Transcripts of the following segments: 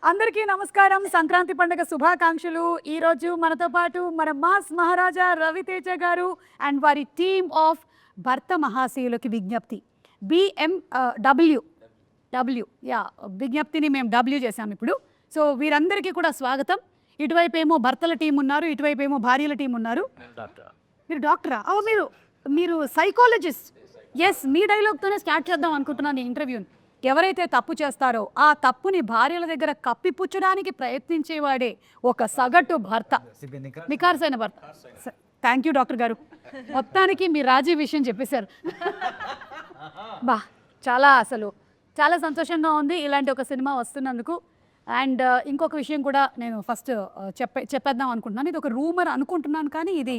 అందరికీ నమస్కారం. సంక్రాంతి పండుగ శుభాకాంక్షలు. ఈ రోజు మనతో పాటు మన మాస్ మహారాజా రవితేజ గారు అండ్ వారి టీమ్ ఆఫ్ భర్త మహాశయులకి విజ్ఞప్తి BMW యా విజ్ఞప్తిని మేము W చేసాం ఇప్పుడు. సో వీరందరికీ కూడా స్వాగతం. ఇటువైపు ఏమో భర్తల టీం ఉన్నారు, ఇటువైపు ఏమో భార్యల టీం ఉన్నారు. మీరు డాక్టరా? మీరు సైకాలజిస్ట్. ఎస్, మీ డైలాగ్తోనే స్టార్ట్ చేద్దాం అనుకుంటున్నాను ఈ ఇంటర్వ్యూని. ఎవరైతే తప్పు చేస్తారో ఆ తప్పుని భార్యల దగ్గర కప్పిపుచ్చడానికి ప్రయత్నించేవాడే ఒక సగటు భర్త, నికార్సైన భర్త. థ్యాంక్ యూ డాక్టర్ గారు, మొత్తానికి మీ రాజీ విషయం చెప్పేశారు. బా చాలా సంతోషంగా ఉంది ఇలాంటి ఒక సినిమా వస్తున్నందుకు. అండ్ ఇంకొక విషయం కూడా నేను ఫస్ట్ చెప్పేద్దాం అనుకుంటున్నాను. ఇది ఒక రూమర్ అనుకుంటున్నాను, కానీ ఇది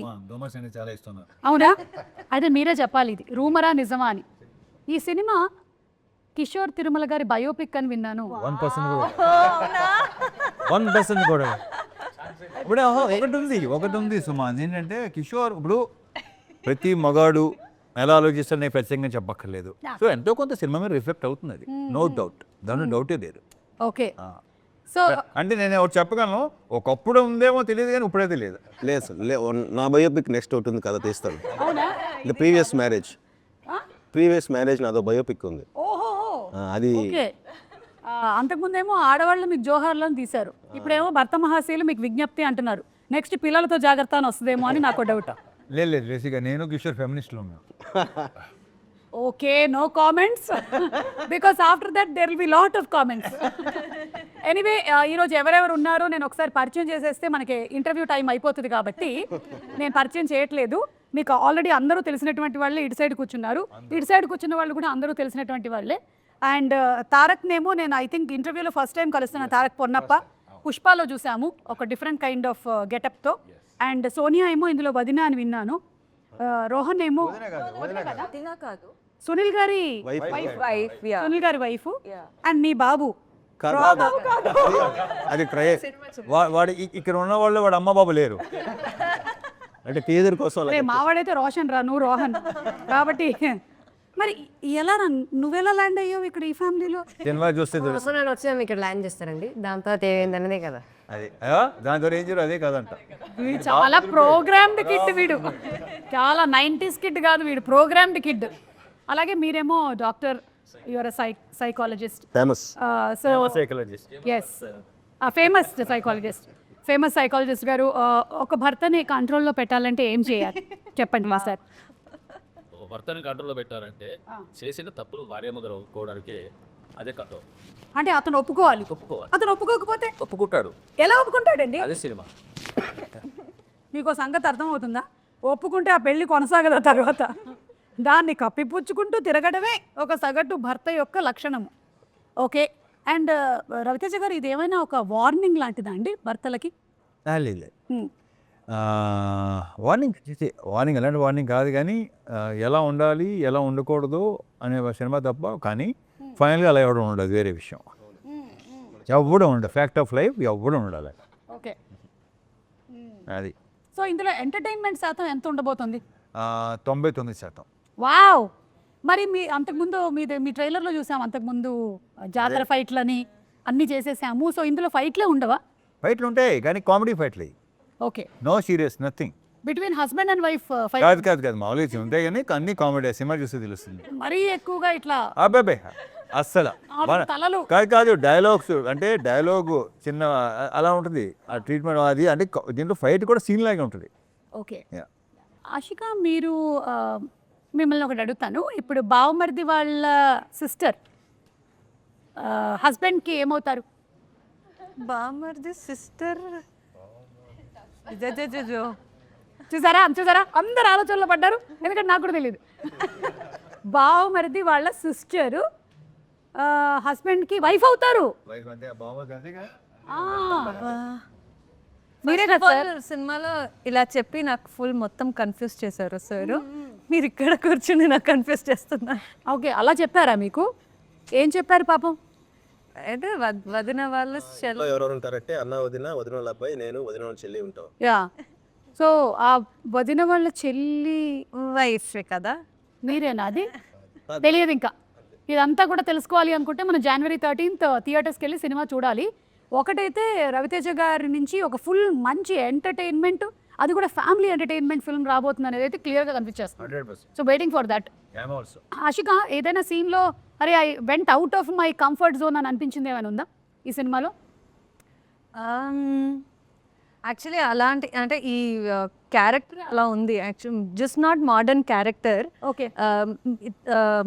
అవునా? అయితే మీరే చెప్పాలి, ఇది రూమరా నిజమా అని. ఈ సినిమా కిషోర్ తిరుమల గారి బయోపిక్ అని విన్నాను. 1% కూడా ఇప్పుడు ఒకటి ఉంది సుమా. ఏంటంటే కిషోర్ ఇప్పుడు ప్రతి మగాడు ఎలా ఆలోచిస్తాడు నేను ప్రత్యేకంగా చెప్పక్కర్లేదు. సో ఎంతో కొంత సినిమా మీద రిఫ్లెక్ట్ అవుతుంది, అది నో డౌట్, దాని డౌటే లేదు. ఓకే, సో అంటే నేను ఒకటి చెప్పగలను, ఒకప్పుడు ఉందేమో తెలియదు కానీ ఇప్పుడే తెలియదు. లేదు సార్, నా బయోపిక్ నెక్స్ట్ ఒకటి ఉంది కదా, తీస్తాను. ద ప్రీవియస్ మ్యారేజ్ నాదో బయోపిక్ ఉంది. అది అంతకుముందేమో ఆడవాళ్ళు మీకు జోహార్లను తీశారు, ఇప్పుడేమో భర్త మహాశయులు మీకు విజ్ఞప్తి అంటున్నారు. నెక్స్ట్ పిల్లలతో జాగ్రత్త అని వస్తుందేమో అని నాకు డౌట్. లేదు బేసిక్గా నేను కిషోర్ ఫెమినిస్ట్లో ఉన్నాను. Okay, no comments because after that there will be lot of comments. Anyway, ఈరోజు ఎవరెవరు ఉన్నారో నేను ఒకసారి పరిచయం చేసేస్తే మనకి ఇంటర్వ్యూ టైం అయిపోతుంది కాబట్టి నేను పరిచయం చేయట్లేదు. మీకు ఆల్రెడీ అందరూ తెలిసినటువంటి వాళ్ళే ఇటు సైడ్ కూర్చున్నారు, ఇటు సైడ్ కూర్చున్న వాళ్ళు కూడా అందరూ తెలిసినటువంటి వాళ్ళే. అండ్ తారక్నేమో నేను ఐ థింక్ ఇంటర్వ్యూలో ఫస్ట్ టైం కలుస్తున్నాను. తారక్ పొన్నప్ప పుష్పాలో చూసాము ఒక డిఫరెంట్ కైండ్ ఆఫ్ గెటప్తో. అండ్ సోనియా ఏమో ఇందులో వదిన అని విన్నాను. రోహన్ ఏమో సునీల్ గారి వైఫ్. అండ్ మీ బాబు అది వాడు ఇక్కడ ఉన్న వాళ్ళు వాడు అమ్మ బాబు లేరు అంటే టీజర్ కోసం. మావాడైతే రోషన్ రా, నువ్వు రోహన్ కాబట్టి. మరి ఎలా నువ్వెలా ల్యాండ్ అయ్యావు ఇక్కడ ఈ ఫ్యామిలీలో? సినిమా చూస్తే నేను వచ్చాము ఇక్కడ ల్యాండ్ చేస్తారండి, దాని తర్వాత ఏమైందనేదే కదా. అది దాంతో ఏం చేయరు, అదే కదంట. వీడు చాలా ప్రోగ్రామ్డ్ కిడ్, వీడు చాలా 90s కిడ్ కాదు, వీడు ప్రోగ్రామ్డ్ కిడ్. అలాగే మీరేమో doctor, your psychologist, famous psychologist. Yes, famous psychologist గారు. ఒక భర్తని కంట్రోల్లో పెట్టాలంటే ఏం చేయాలి చెప్పండి మా సార్. భర్తని కంట్రోల్లో పెట్టారంటే చేసిన తప్పులు భార్య ముందర ఒప్పుకోవడానికి అదే కథ. అంటే అతను ఒప్పుకోవాలి. అతను ఒప్పుకోకపోతే ఒప్పుకుంటాడు. ఎలా ఒప్పుకుంటాడండి? అదే సినిమా. మీకు సంగతి అర్థమవుతుందా? ఒప్పుకుంటే ఆ పెళ్లి కొనసాగదా తర్వాత? దాన్ని కప్పిపుచ్చుకుంటూ తిరగడమే ఒక సగటు భర్త యొక్క లక్షణము. ఓకే, అండ్ రవితేజ గారు, ఇది ఏమైనా ఒక వార్నింగ్ లాంటిదా అండి భర్తలకి? లేదు, వార్నింగ్ ఎలాంటి వార్నింగ్ కాదు, కానీ ఎలా ఉండాలి ఎలా ఉండకూడదు అనే సినిమా తప్ప. కానీ ఫైనల్గా అలా ఎవడం ఉండదు, వేరే విషయం. ఎవడం ఉండదు, ఫ్యాక్ట్ ఆఫ్ లైఫ్ ఎవడం ఉండాలి. ఓకే, అది. సో ఇందులో ఎంటర్టైన్మెంట్ శాతం ఎంత ఉండబోతుంది? 99%. వావ్. మరి అంతకుముందు మీ ట్రైలర్లో చూసాము, అంతకుముందు జాతర ఫైట్లని అన్నీ చేసేసాము. సో ఇందులో ఫైట్లే ఉండవా? ఫైట్లు ఉంటాయి కానీ కామెడీ ఫైట్లు. Okay, no serious, nothing. Between husband and wife fight కాదు మామూలుగా ఉంటాయి కానీ అన్ని కామెడీ. సినిమా చూస్తే తెలుస్తుంది. మరీ ఎక్కువగా ఇట్లా అబ్బాయి అస్సలు తలలు కాదు. డైలాగ్స్ అంటే డైలాగ్ చిన్న అలా ఉంటుంది, ఆ ట్రీట్మెంట్ అది. అంటే దీంట్లో ఫైట్ కూడా సీన్ లాగా ఉంటుంది. ఓకే, ఆషిక, మీరు మిమ్మల్ని ఒకటి అడుగుతాను. ఇప్పుడు బావమరిది వాళ్ళ సిస్టర్ హస్బెండ్కి ఏమవుతారు? బామర్ది సిస్టర్ చూసారా అందరు ఆలోచనలో పడ్డారు, ఎందుకంటే నాకు కూడా తెలియదు. బావమరిది వాళ్ళ సిస్టర్ హస్బెండ్కి వైఫ్ అవుతారు. మీరే కదా సార్ సినిమాలో ఇలా చెప్పి నాకు ఫుల్ మొత్తం కన్ఫ్యూజ్ చేశారు సార్. మీరు ఇక్కడ కూర్చుని నాకు కన్ఫ్యూజ్ చేస్తున్నా. ఓకే, అలా చెప్పారా మీకు? ఏం చెప్పారు పాపం? అయితే వదిన వాళ్ళ ఎవరెవరు ఉంటారంటే అన్న వదిన వాళ్ళ అబ్బాయి, నేను వదిన వాళ్ళ చెల్లి ఉంటాం. యా, సో ఆ వదిన వాళ్ళ చెల్లి వైఫ్ కదా మీరేనా? అది తెలియదు ఇంకా. ఇదంతా కూడా తెలుసుకోవాలి అనుకుంటే మనం January 13th థియేటర్స్కి వెళ్ళి సినిమా చూడాలి. ఒకటైతే రవితేజ గారి నుంచి ఒక ఫుల్ మంచి ఎంటర్టైన్మెంట్, అది కూడా ఫ్యామిలీ ఎంటర్టైన్మెంట్ ఫిల్మ్ రాబోతుంది అనేది అయితే క్లియర్గా కనిపించేస్తుంది. 100%. So waiting for that. I'm also. Ashika, ఏదైనా సీన్లో అరే I went out of my comfort zone అని అనిపించింది ఏమైనా ఉందా ఈ సినిమాలో? యాక్చువల్లీ అలాంటి అంటే ఈ క్యారెక్టర్ అలా ఉంది. Actual just not modern character. Okay.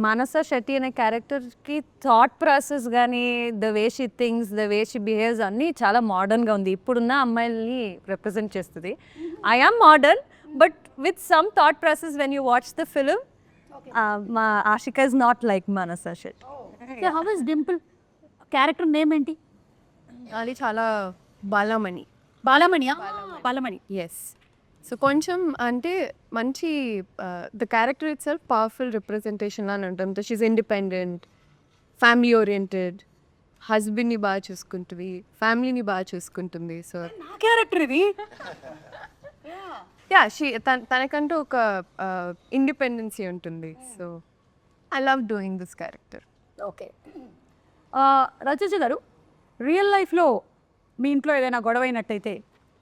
Manasa Shetty అనే క్యారెక్టర్కి థాట్ ప్రాసెస్ కానీ, the way she thinks, the way she behaves అన్నీ చాలా మోడర్న్గా ఉంది. ఇప్పుడున్న అమ్మాయిల్ని రిప్రజెంట్ చేస్తుంది. I am modern but with some thought process when you watch the film. మా Ashika is not like Manasa Shetty. How is Dimple character name ఏంటి? అది చాలా బాలమణి. బాలమణియా? బాలమణి. ఎస్. సో కొంచెం అంటే మంచి the character it self powerful representation అని ఉంటుంది. షీఈ్ ఇండిపెండెంట్, ఫ్యామిలీ ఓరియంటెడ్, హస్బెండ్ని బాగా చూసుకుంటుంది, ఫ్యామిలీని బాగా చూసుకుంటుంది. సో నా క్యారెక్టర్ ఇది. యా, తనకంటూ ఒక ఇండిపెండెన్సీ ఉంటుంది. So I love doing this character. Okay. రచయిత గారు, రియల్ లైఫ్లో మీ ఇంట్లో ఏదైనా గొడవ అయినట్టయితే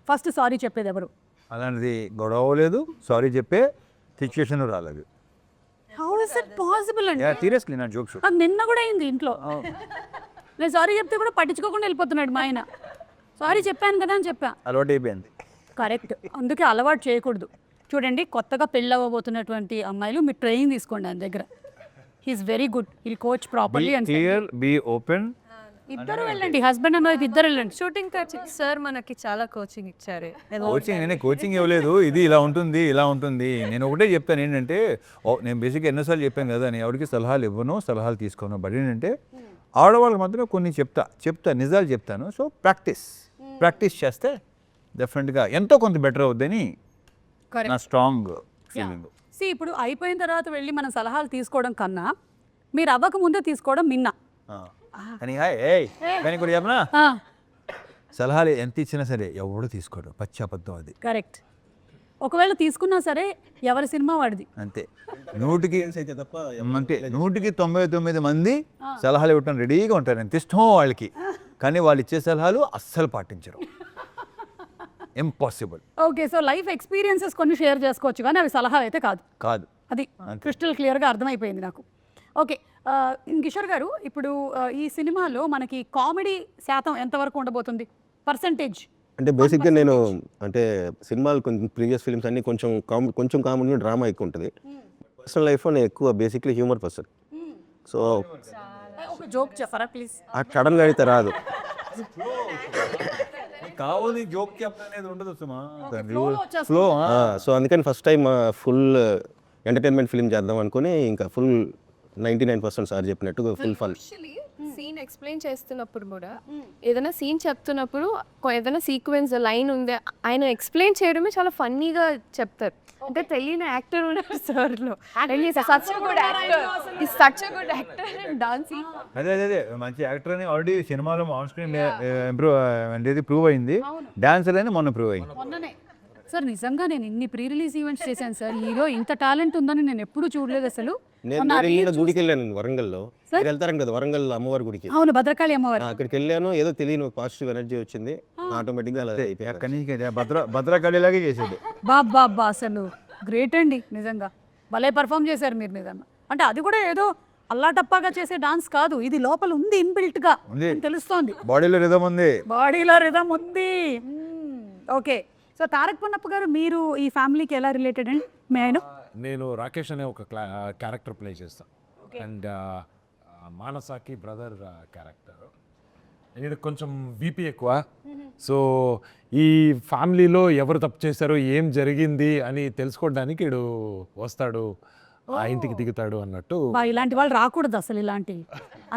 ఫస్ట్ సారీ చెప్పేది ఎవరు? అలాంటిది గొడవ లేదు, సారీ చెప్పే సిచ్యుయేషన్ రాలేదు. హౌ ఇస్ ఇట్ పాసిబుల్ అండి? సీరియస్లీ నా జోక్స్. నాకు నిన్న కూడా అయింది ఇంట్లో. నేను సారీ చెప్తే కూడా పట్టించుకోకుండా వెళ్ళిపోతున్నాడు మా ఆయన. సారీ చెప్పాను కదా అని చెప్పా. అలవాటు అయిపోయింది. కరెక్ట్, అందుకే అలవాటు చేయకూడదు. చూడండి, కొత్తగా పెళ్ళి అవ్వబోతున్నటువంటి అమ్మాయిలు మీరు ట్రైనింగ్ తీసుకోండి ఆయన దగ్గర. He is very good, he'll coach properly. And clear, be open. ఇద్దరు వెళ్ళండి, హస్బెండ్ అండ్ వైఫ్ ఇద్దరు వెళ్ళండి. షూటింగ్ సార్ మనకి చాలా కోచింగ్ ఇచ్చారు. కోచింగ్ నేనే కోచింగ్ ఇవ్వలేదు. ఇది ఇలా ఉంటుంది, ఇలా ఉంటుంది. నేను ఒకటే చెప్తాను ఏంటంటే, నేను బేసిక్గా ఎన్నోసార్లు చెప్పాను కదా, నేను ఎవరికి సలహాలు ఇవ్వను, సలహాలు తీసుకోను. బట్ ఏంటంటే ఆడవాళ్ళకి మాత్రం కొన్ని చెప్తా నిజాలు చెప్తాను. సో ప్రాక్టీస్ చేస్తే డెఫినెట్గా ఎంతో కొంత బెటర్ అవుద్దని నా స్ట్రాంగ్ ఫీలింగ్. ఇప్పుడు అయిపోయిన తర్వాత వెళ్ళి మనం సలహాలు తీసుకోవడం కన్నా మీరు అవ్వక ముందే తీసుకోవడం మిన్నా. కానీ కానీ కూడా చెప్పనా, సలహాలు ఎంత ఇచ్చినా సరే ఎవడు తీసుకోడు, పచ్చి అబద్ధం అది. కరెక్ట్. ఒకవేళ తీసుకున్నా సరే ఎవరి సినిమా వాడిది. అంతే. 100కి 99 మంది సలహాలు ఇవ్వటం రెడీగా ఉంటారు, ఎంత ఇష్టం వాళ్ళకి. కానీ వాళ్ళు ఇచ్చే సలహాలు అస్సలు పాటించరు. Impossible. Okay. So life experiences కొన్ని షేర్ చేసుకోవచ్చు కానీ అవి సలహా అయితే కాదు. అది క్రిస్టల్ క్లియర్గా అర్థమైపోయింది నాకు. ఓకే. కిషోర్ గారు, ఇప్పుడు ఈ సినిమాలో మనకి కామెడీ శాతం ఎంతవరకు ఉండబోతుంది, పర్సంటేజ్? అంటే బేసిక్గా నేను అంటే సినిమాలు కొంచెం ప్రీవియస్ ఫిల్మ్స్ అన్ని కొంచెం కామెడీ, డ్రామా ఎక్కువ ఉంటుంది. పర్సనల్ లైఫ్లో నేను ఎక్కువ బేసిక్లీ హ్యూమర్ పర్సన్. సో ఒక జోక్ చెప్పరా ప్లీజ్? ఆ సడన్గా అయితే రాదు. కావాలి జోక్ చెప్పనేది ఉండదు సుమా. ఫ్లో. సో అందుకని first time full entertainment film చేద్దాం అనుకుని ఇంకా ఫుల్ 99% సార్ చెప్పినట్టు full fun. Actually scene explain చేస్తున్నప్పుడు కూడా ఏదైనా సీన్ చెప్తున్నప్పుడు ఏదైనా సీక్వెన్స్ లైన్ ఉంది, ఆయన ఎక్స్ప్లెయిన్ చేయడమే చాలా ఫన్నీగా చెప్తారు. అంటే తెలియని యాక్టర్ ఉన్నారు సార్లో. Such good actor dancing. అదే మంచి యాక్టర్ అని ఆల్రెడీ సినిమాలో ఆన్ స్క్రీన్ అంటే ప్రూవ్ అయింది. డాన్సర్ అని మొన్న ప్రూవ్ అయింది. మొన్ననే సార్. నిజంగా నేను ఇన్ని ప్రీ రిలీజ్ ఈవెంట్స్ చేశాను సార్, హీరో ఇంత టాలెంట్ ఉందని నేను ఎప్పుడూ చూడలేదు అసలు. నేను గుడికి వెళ్ళాను వరంగల్లో. మీరు వెళ్తారంట కదా వరంగల్ అమ్మవారి గుడికి. అవును, భద్రకాళి అమ్మవారు. అక్కడికి వెళ్ళాను, ఏదో తెలియని పాజిటివ్ ఎనర్జీ వచ్చింది, ఆటోమేటిక్గా అలా అయిపోయాయి. అక్కడి నుంచి భద్రకాళిలాగే చేసేది. బాబా అసలు గ్రేట్ అండి, నిజంగా భలే పర్ఫామ్ చేశారు మీరు నిజంగా. అంటే అది కూడా ఏదో అల్లాటప్పాగా చేసే డాన్స్ కాదు, ఇది లోపల ఉంది, ఇన్బిల్ట్ గా తెలుస్తోంది. బాడీలో రిథమ్ ఉంది. ఓకే. సో తారక్ పన్నప్ప గారు, మీరు ఈ ఫ్యామిలీకి ఎలా రిలేటెడ్ అండి? నేను రాకేష్ అనే ఒక క్యారెక్టర్ ప్లే చేస్తాను. అండ్ మానసాకి బ్రదర్ క్యారెక్టర్. ఇది కొంచెం బీపీ ఎక్కువ. సో ఈ ఫ్యామిలీలో ఎవరు తప్పు చేశారో, ఏం జరిగింది అని తెలుసుకోవడానికి వీడు వస్తాడు, ఆ ఇంటికి దిగుతాడు అన్నట్టు. ఇలాంటి వాళ్ళు రాకూడదు అసలు. ఇలాంటివి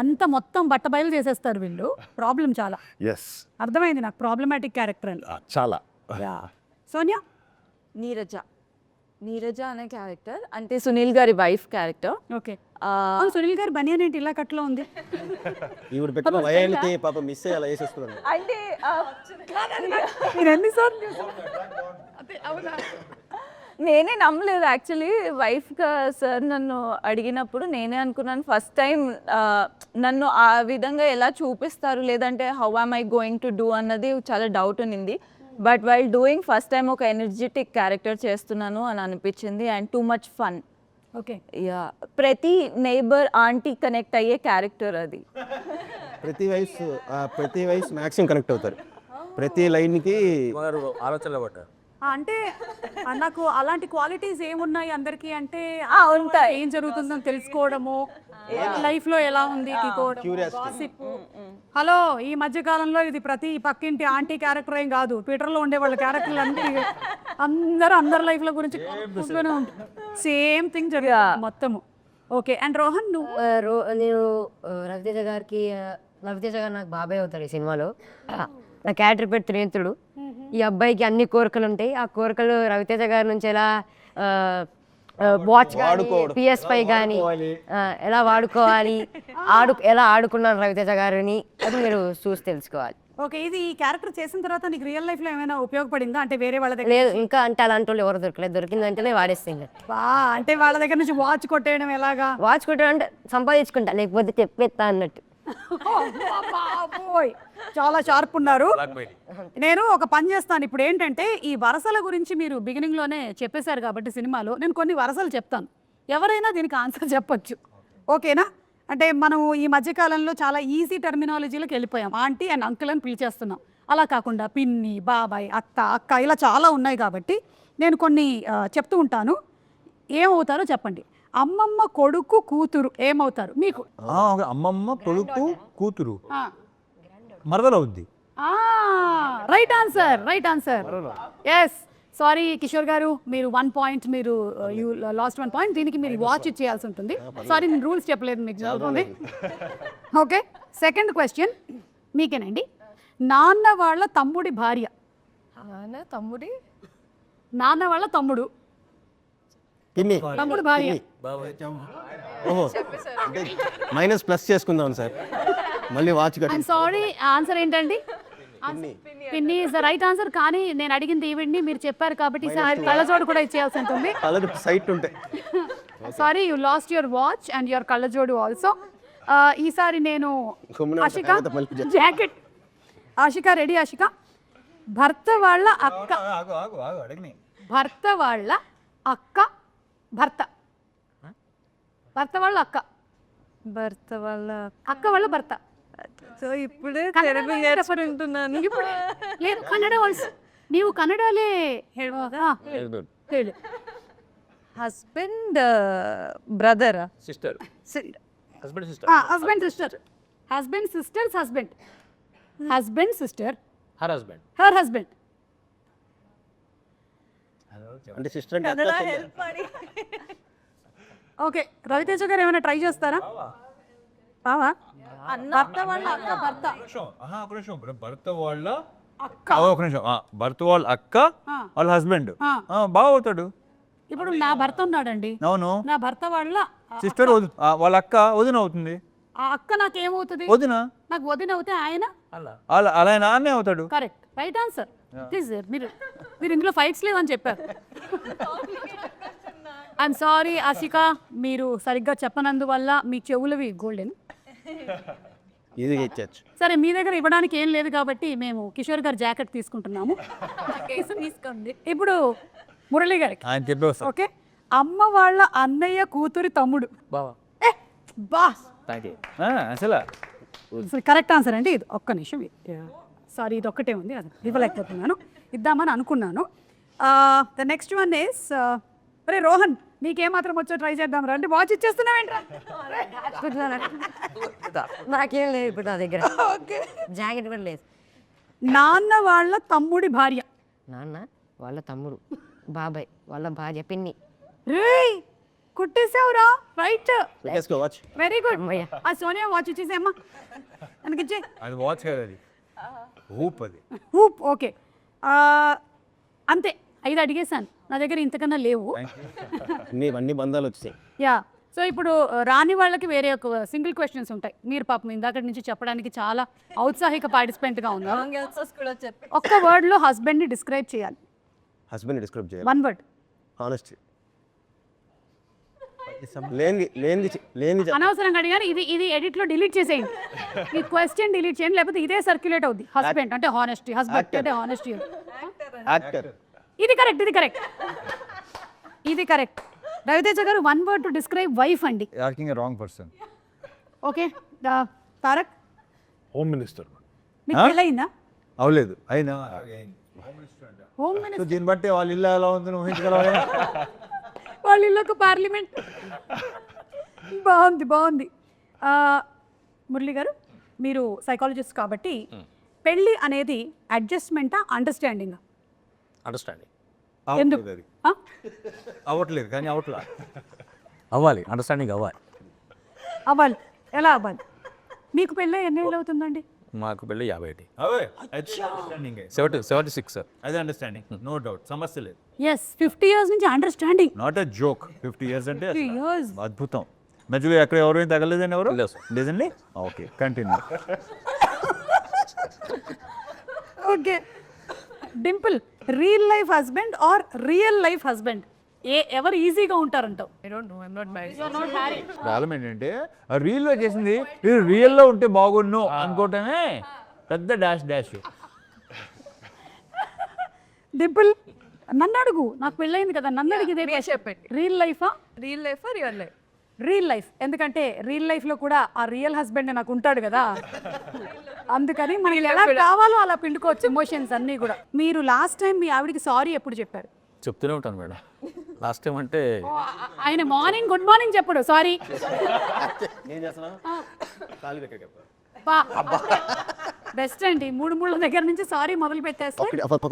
అంత మొత్తం బట్టబయలు చేసేస్తారు వీళ్ళు. ప్రాబ్లం చాలా. ఎస్, అర్థమైంది నాకు, ప్రాబ్లమాటిక్ క్యారెక్టర్ అని. చాలా. సోనియా? నీరజ అనే క్యారెక్టర్ అంటే సునీల్ గారి వైఫ్ క్యారెక్టర్. ఓకే. సునీల్ గారి బనియన్ ఏంటి ఇలా కట్లో ఉంది? ఈవిడ పెట్టిన వయానికి పాప మిస్ అయ్యి అలా వేసేస్తున్నాను. అంటే మీరు ఎన్నిసార్లు నేనే నమ్మలేదు యాక్చువల్లీ వైఫ్గా సార్ నన్ను అడిగినప్పుడు నేనే అనుకున్నాను ఫస్ట్ టైం నన్ను ఆ విధంగా ఎలా చూపిస్తారు లేదంటే how am I going to do అన్నది చాలా డౌట్ ఉన్నింది. But while doing first time ఒక ఎనర్జెటిక్ క్యారెక్టర్ చేస్తున్నాను అని అనిపించింది and too much fun. Okay, yeah, ప్రతి నైబర్ ఆంటీ కనెక్ట్ అయ్యే క్యారెక్టర్ అది. ప్రతి వయసు మ్యాక్సిమం కనెక్ట్ అవుతారు. ప్రతి లైన్కి ఆలోచనలో పడ్డారు. అంటే నాకు అలాంటి క్వాలిటీస్ ఏమున్నాయి అందరికీ అంటే ఉంటాయి. ఏం జరుగుతుందని తెలుసుకోవడము, లైఫ్ లో ఎలా ఉంది gossip. హలో, ఈ మధ్య కాలంలో ఇది ప్రతి పక్కింటి ఆంటీ క్యారెక్టర్ ఏం కాదు, ట్విట్టర్ లో ఉండే వాళ్ళ క్యారెక్టర్లు అన్ని అందరి లైఫ్ లో గురించి సేమ్ థింగ్ జరుగుతుంది మొత్తము. ఓకే, అండ్ రోహన్ నువ్వు? నేను రవితేజ గారు నాకు బాబాయ్ అవుతారు ఈ సినిమాలో. నా క్యారెక్టర్ పేరు త్రినేత్రుడు. ఈ అబ్బాయికి అన్ని కోరికలు ఉంటాయి. ఆ కోరికలు రవితేజ గారి నుంచి ఎలా వాచ్ PS5 కానీ ఎలా వాడుకోవాలి, ఎలా ఆడుకున్నాను రవితేజ గారిని, అది మీరు చూసి తెలుసుకోవాలి. ఓకే, ఇది ఈ క్యారెక్టర్ చేసిన తర్వాత నీకు రియల్ లైఫ్ లో ఏమైనా ఉపయోగపడిందా? అంటే వేరే వాళ్ళ దగ్గర లేదు, ఇంకా అంటే అలాంటి వాళ్ళు ఎవరు దొరకలేదు. దొరికిందంటేనే వాడేస్తాను. అంటే వాళ్ళ దగ్గర నుంచి వాచ్ కొట్టేయడం ఎలాగా? వాచ్ కొట్టాడంటే సంపాదించుకుంటా, లేకపోతే చెప్పేస్తా అన్నట్టు. బాబోయ్, చాలా షార్ప్ ఉన్నారు. నేను ఒక పని చేస్తాను ఇప్పుడు. ఏంటంటే ఈ వరసల గురించి మీరు బిగినింగ్ లోనే చెప్పేశారు కాబట్టి సినిమాలో నేను కొన్ని వరసలు చెప్తాను, ఎవరైనా దీనికి ఆన్సర్ చెప్పొచ్చు. ఓకేనా? అంటే మనం ఈ మధ్యకాలంలో చాలా ఈజీ టర్మినాలజీలోకి వెళ్ళిపోయాం. ఆంటీ అండ్ అంకుల్ అని పిలిచేస్తున్నాం. అలా కాకుండా పిన్ని, బాబాయ్, అక్క ఇలా చాలా ఉన్నాయి కాబట్టి నేను కొన్ని చెప్తూ ఉంటాను. ఏమవుతారో చెప్పండి. అమ్మమ్మ కొడుకు కూతురు ఏమవుతారు మీకు? అమ్మమ్మ కొడుకు కూతురు మరదలు అవుద్ది. Right answer. Yes, sorry Kishore గారు, మీరు 1 పాయింట్, మీరు యూ లాస్ట్ 1 పాయింట్. దీనికి మీరు వాచ్ ఇచ్చేయాల్సి ఉంటుంది. సారీ, నేను రూల్స్ చెప్పలేదు మీకు. చదువుతుంది. ఓకే, సెకండ్ క్వశ్చన్ మీకేనండి. నాన్న వాళ్ళ తమ్ముడి భార్య. నాన్న వాళ్ళ తమ్ముడు భార్య. ఓహో, మైనస్ ప్లస్ చేసుకుందాం సార్, మళ్ళీ వాచ్ ఐఎమ్ సారీ, ఆన్సర్ ఏంటండి? పిన్ని ఇస్ ద రైట్ ఆన్సర్. కానీ నేను అడిగింది ఈవిడ్ని, మీరు చెప్పారు కాబట్టి కళ్ళజోడు కూడా ఇచ్చేయాల్సి ఉంటుంది. సైట్ ఉంటాయి. Sorry, you lost your watch and your కళ్ళజోడు ఆల్సో. ఈసారి నేను ఆశిక జాకెట్. ఆశిక రెడీ? ఆశిక, భర్త వాళ్ళ అక్క. భర్త వాళ్ళ అక్క. భర్త వాళ్ళ అక్క. అక్క వాళ్ళ భర్త. సో ఇప్పుడే తెలుగు నేర్చుకుంటున్నాను. లేదు, కన్నడ వాయిస్. ನೀವು ಕನ್ನಡಲ್ಲೇ ಹೇಳುವಾಗ ಹೇಳಿ. Husband brother sister, husband sister, husband sister. Husband sister's husband. Husband sister, her husband. Her husband. అంటే సిస్టర్ అంటే ఓకే, రవితేజ గారు ఏమైనా ట్రై చేస్తారా? బావా, భర్త వాళ్ళ అక్క. భర్త భర్త వాళ్ళ అక్క. ఒక నిమిషం. భర్త వాళ్ళ అక్క వాళ్ళ హస్బెండ్ బాగా అవుతాడు. ఇప్పుడు నా భర్త ఉన్నాడండి. అవును, నా భర్త వాళ్ళ సిస్టర్ వాళ్ళ అక్క వదిన అవుతుంది. ఆ అక్క నాకేమవుతుంది? వదిన. నాకు వదిన అవుతే ఆయన అలా నాన్నే అవుతాడు. Correct, right answer. మీరు ఇందులో ఫైట్స్ లేవని చెప్పారు. ఐఎమ్ సారీ ఆశిక, మీరు సరిగ్గా చెప్పనందువల్ల మీ చెవులవి గోల్డెన్. ఈజీగా ఇచ్చేచ్చు. సరే, మీ దగ్గర ఇవ్వడానికి ఏం లేదు కాబట్టి మేము కిషోర్ గారు జాకెట్ తీసుకుంటున్నాము. తీసుకోండి. ఇప్పుడు మురళి గారికి ఆయన చెప్పేస్తా. ఓకే, అమ్మ వాళ్ళ అన్నయ్య కూతురి తమ్ముడు. అసలు కరెక్ట్ ఆన్సర్ అండి ఇది. ఒక్క నిమిషం, సారీ, ఇది ఒక్కటే ఉంది, అది ఇవ్వలేకపోతున్నాను. ఇద్దామని అనుకున్నాను. ద నెక్స్ట్ వన్ ఇస్, అరే రోహన్, నీకేమాత్రం వచ్చో ట్రై చేద్దాం రా. అంటే వాచ్ ఇచ్చేస్తున్నావేంట్రా? నాకేం లేదు ఇప్పుడు నా దగ్గర. జాకెట్ కూడా లేదు. నాన్న వాళ్ళ తమ్ముడి భార్య. నాన్న వాళ్ళ తమ్ముడు, బాబాయ్ వాళ్ళ భార్య పిన్ని. రేయ్, కుట్టేసావురా. Right, watch. Very good. ఆ సోనియా వాచ్ ఇచ్చేసేమ్మా, మనకిచ్చే. అది వాచ్ కాదు, అది హూప్. అది హూప్. ఓకే, అంతే. 5 అడిగేశాను, నా దగ్గర ఇంతకన్నా లేవు. అన్ని బంధాలు వచ్చాయి. యా, సో ఇప్పుడు రాని వాళ్ళకి వేరే ఒక సింగిల్ క్వశ్చన్స్ ఉంటాయి. మీరు పాపం ఇందాక నుంచి చెప్పడానికి చాలా ఔత్సాహిక పార్టిసిపెంట్గా ఉన్నారు. ఒక్క వర్డ్లో హస్బెండ్ని డిస్క్రైబ్ చేయాలి. హస్బెండ్ డిస్క్రైబ్ చేయాలి. 1 word. హానెస్టీ లేని అనవసరంగా అడిగాను. ఇది ఎడిట్ లో డిలీట్ చేసేయండి. ఈ క్వశ్చన్ డిలీట్ చేయండి, లేకపోతే ఇదే సర్క్యులేట్ అవుద్ది. హస్బెండ్ అంటే హానెస్టీ, హస్బెండ్ అంటే హానెస్టీ. యాక్టర్. ఇది correct. Raviteja garu, 1 word to describe wife అండి. Acting a wrong person. Okay, Tarak, home minister. మీకు పెళ్ళయిందా? అవలేదు అయినా హోమ్ సో మినిస్టర్ దీన్ని బట్టి వాళ్ళ ఇల్లు ఎలా ఉందని ఊహించగలవా? వాళ్ళ ఇల్లు ఒక పార్లమెంట్. బాగుంది. మురళి గారు, మీరు సైకాలజిస్ట్ కాబట్టి పెళ్ళి అనేది అడ్జస్ట్మెంటా, అండర్స్టాండింగ్? అండర్స్టాండింగ్ ఎందుకు? అవ్వట్లేదు కానీ అవట్లా. అవ్వాలి, అండర్స్టాండింగ్ అవ్వాలి. అవ్వాలి. ఎలా అవ్వాలి? మీకు పెళ్ళి ఎన్ని ఏళ్ళు అవుతుందండి? మాకు పెళ్ళి 51. అవే అండర్స్టాండింగ్ 76 సార్. అదే అండర్స్టాండింగ్, నో డౌట్, సమస్య లేదు. ఎస్, 50 years నుంచి understanding. Not a joke. 50 years అంటే 50 years. అద్భుతం. మధ్యలో ఎక్కడ ఎవరైనా తగలేదని ఎవరు లేదు సార్. లేదండి. Okay, continue. Okay, Dimple, real life husband or real life husband, ఎవరు ఈజీగా ఉంటారంటావు? I don't know, I'm not married. Problem ఏంటంటే ఆ రీల్లో చేసింది ఇది రియల్లో ఉంటే బాగుండు అనుకోవటమే పెద్ద డాష్. డింపుల్, నన్ను అడుగు, నాకు పెళ్ళయింది కదా, నన్ను అడిగితే చెప్పండి. రియల్ లైఫా? Real life real life? Real life. ఎందుకంటే రియల్ లైఫ్లో కూడా ఆ రియల్ హస్బెండ్ నాకు ఉంటాడు కదా, అందుకని మనకి ఎలా కావాలో అలా పిండుకోవచ్చు ఎమోషన్స్ అన్నీ కూడా. మీరు లాస్ట్ టైం మీ ఆవిడకి సారీ ఎప్పుడు చెప్పారు? చెప్తూనే ఉంటాను మేడం. లాస్ట్ టైం అంటే ఆయన మార్నింగ్ గుడ్ మార్నింగ్ చెప్పడు, సారీ. బెస్ట్ అండి, 3 దగ్గర నుంచి సారీ మొదలు పెట్టేస్తే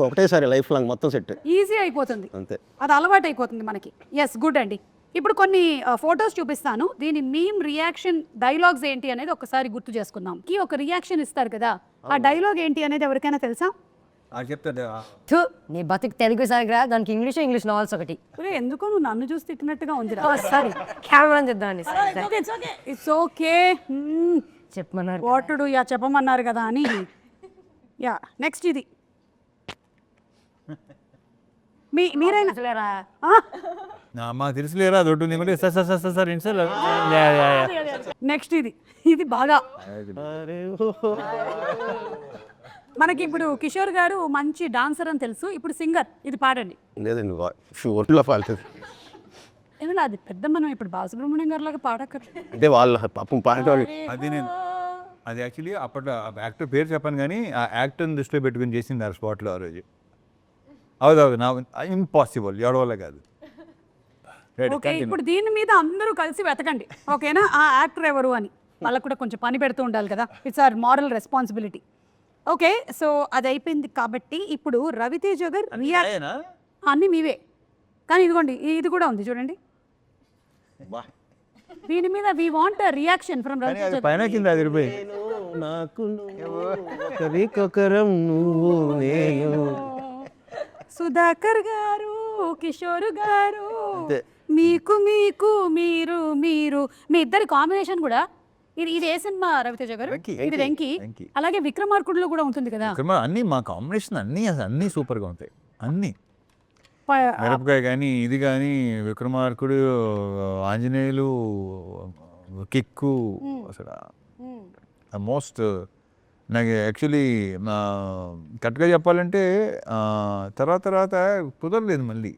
ఒకటేసారి లైఫ్ లాంగ్ మొత్తం సెట్ ఈజీ అయిపోతుంది. అంతే. అది అలవాటు అయిపోతుంది మనకి. ఎస్, గుడ్ అండి. ఇప్పుడు కొన్ని ఫొటోస్ చూపిస్తాను, దీని మీమ్ రియాక్షన్ డైలాగ్స్ ఏంటి అనేది ఒకసారి గుర్తు చేసుకుందాం. ఒక రియాక్షన్ ఇస్తారు కదా, ఆ డైలాగ్ ఏంటి అనేది ఎవరికైనా తెలుసా? చెప్తాడు. థు, నీ బతుకు తెలుగు సాగరా, దానికి ఇంగ్లీష్ నావెల్స్ ఒకటి. ఎందుకో నువ్వు నన్ను చూసి తిట్టినట్టుగా ఉంది. సారీ, కెమెరా చేద్దామని. ఇట్స్ ఓకే, చెప్పమన్నారు. వాటుడు యా చెప్పమన్నారు కదా అని. యా, నెక్స్ట్ ఇది మీరైనా మాకు తెలుసులేరా దొడ్డు నీకు సార్ ఏంటి సార్. నెక్స్ట్ ఇది బాగా మనకి ఇప్పుడు కిషోర్ గారు మంచి డాన్సర్ అని తెలుసు, ఇప్పుడు సింగర్. ఇది పాడండి. లేదండి, ఒంట్లో పాడుతుంది ఏమన్నా అది పెద్ద, మనం ఇప్పుడు బాలసుబ్రహ్మణ్యం గారి లాగా పాడక్కర్లేదు. అంటే వాళ్ళ పాపం పాడేవాళ్ళు. అది యాక్చువల్లీ అప్పట్లో యాక్టర్ పేరు చెప్పాను కానీ ఆ యాక్టర్ని దృష్టిలో పెట్టుకుని చేసింది ఆ స్పాట్లో ఆ రోజు. అవుదవుదు, నా ఇంపాసిబుల్, ఎవడవల్ల కాదు. ఓకే, ఇప్పుడు దీని మీద అందరూ కలిసి వెతకండి, ఓకేనా? ఆ యాక్టర్ ఎవరు అని వాళ్ళకు కూడా కొంచెం పని పెడుతూ ఉండాలి కదా, it's our moral responsibility. Okay, so అది అయిపోయింది కాబట్టి ఇప్పుడు రవితేజ గారు రియాక్ట్ అన్నీ మీవే, కానీ ఇదిగోండి ఇది కూడా ఉంది చూడండి. దీని మీద we want reaction from Ravi Teja. పైన కింద 10 రూపాయలు. సుధాకర్ గారు, కిషోర్ గారు, మీకు మీరు మీరు మీ ఇద్దరి కాంబినేషన్ కూడా. ఇది ఏ సినిమా రవితేజ గారు? ఇది వెంకీ. అలాగే విక్రమార్కుడులో కూడా ఉంటుంది కదా. అన్ని మా కాంబినేషన్ అన్నీ సూపర్గా ఉంటాయి. అన్నీ మిరపకాయ కానీ ఇది కానీ విక్రమార్కుడు, ఆంజనేయులు, కిక్కు, అసలు మోస్ట్ నాకు యాక్చువల్లీ కరెక్ట్గా చెప్పాలంటే తర్వాత కుదరలేదు మళ్ళీ.